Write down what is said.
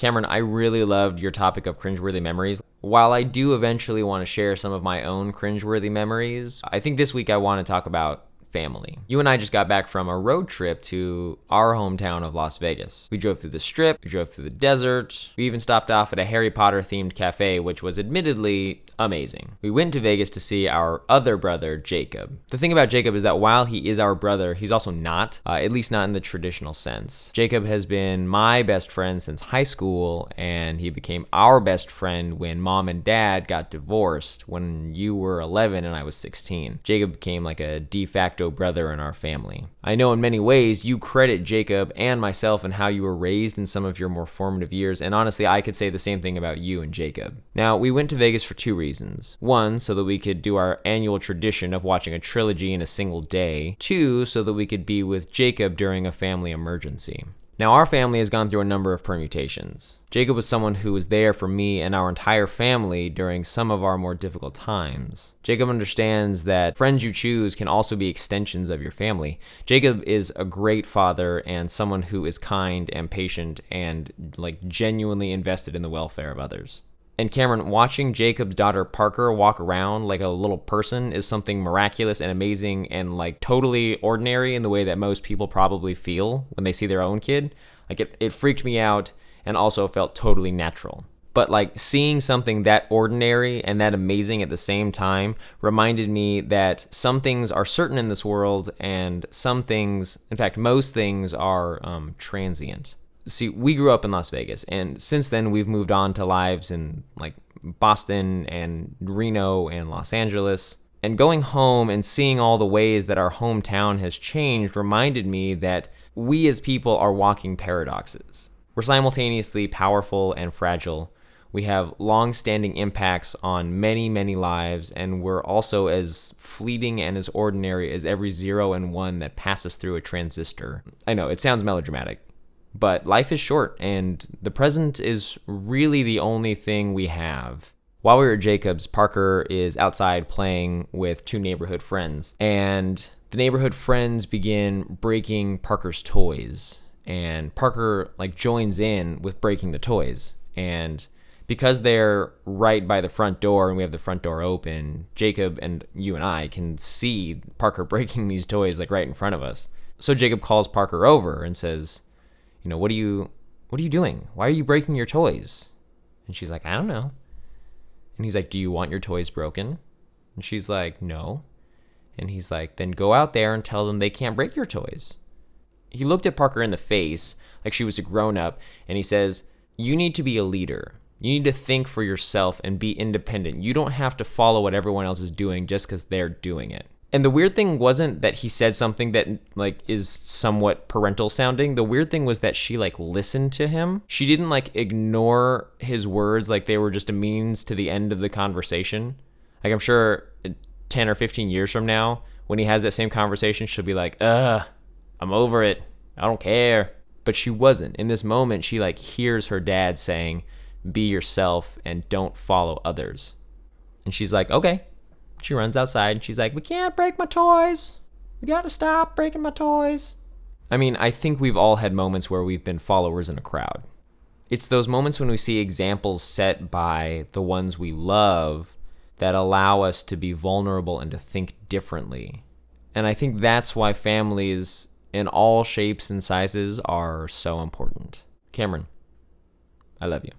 Cameron, I really loved your topic of cringeworthy memories. While I do eventually want to share some of my own cringeworthy memories, I think this week I want to talk about family. You and I just got back from a road trip to our hometown of Las Vegas. We drove through the Strip, we drove through the desert, we even stopped off at a Harry Potter themed cafe, which was admittedly amazing. We went to Vegas to see our other brother, Jacob. The thing about Jacob is that while he is our brother, he's also not, at least not in the traditional sense. Jacob has been my best friend since high school, and he became our best friend when mom and dad got divorced when you were 11 and I was 16. Jacob became like a de facto brother in our family. I know in many ways you credit Jacob and myself in how you were raised in some of your more formative years, and honestly I could say the same thing about you and Jacob. Now, we went to Vegas for two reasons. One, so that we could do our annual tradition of watching a trilogy in a single day. Two, so that we could be with Jacob during a family emergency. Now, our family has gone through a number of permutations. Jacob was someone who was there for me and our entire family during some of our more difficult times. Jacob understands that friends you choose can also be extensions of your family. Jacob is a great father and someone who is kind and patient and genuinely invested in the welfare of others. And Cameron, watching Jacob's daughter Parker walk around like a little person is something miraculous and amazing and totally ordinary in the way that most people probably feel when they see their own kid. It freaked me out and also felt totally natural. But seeing something that ordinary and that amazing at the same time reminded me that some things are certain in this world and some things, in fact, most things are transient. See, we grew up in Las Vegas, and since then we've moved on to lives in Boston and Reno and Los Angeles. And going home and seeing all the ways that our hometown has changed reminded me that we as people are walking paradoxes. We're simultaneously powerful and fragile. We have long-standing impacts on many, many lives, and we're also as fleeting and as ordinary as every 0 and 1 that passes through a transistor. I know, it sounds melodramatic. But life is short, and the present is really the only thing we have. While we were at Jacob's, Parker is outside playing with two neighborhood friends, and the neighborhood friends begin breaking Parker's toys, and Parker joins in with breaking the toys. And because they're right by the front door and we have the front door open, Jacob and you and I can see Parker breaking these toys right in front of us. So Jacob calls Parker over and says, what are you doing? Why are you breaking your toys? And she's like, I don't know. And he's like, do you want your toys broken? And she's like, no. And he's like, then go out there and tell them they can't break your toys. He looked at Parker in the face like she was a grown-up, and he says, you need to be a leader. You need to think for yourself and be independent. You don't have to follow what everyone else is doing just because they're doing it. And the weird thing wasn't that he said something that is somewhat parental sounding. The weird thing was that she listened to him. She didn't ignore his words like they were just a means to the end of the conversation. I'm sure 10 or 15 years from now, when he has that same conversation, she'll be like, I'm over it. I don't care. But she wasn't. In this moment, she hears her dad saying, be yourself and don't follow others. And she's like, okay. She runs outside and she's like, we can't break my toys. We gotta stop breaking my toys. I think we've all had moments where we've been followers in a crowd. It's those moments when we see examples set by the ones we love that allow us to be vulnerable and to think differently. And I think that's why families in all shapes and sizes are so important. Cameron, I love you.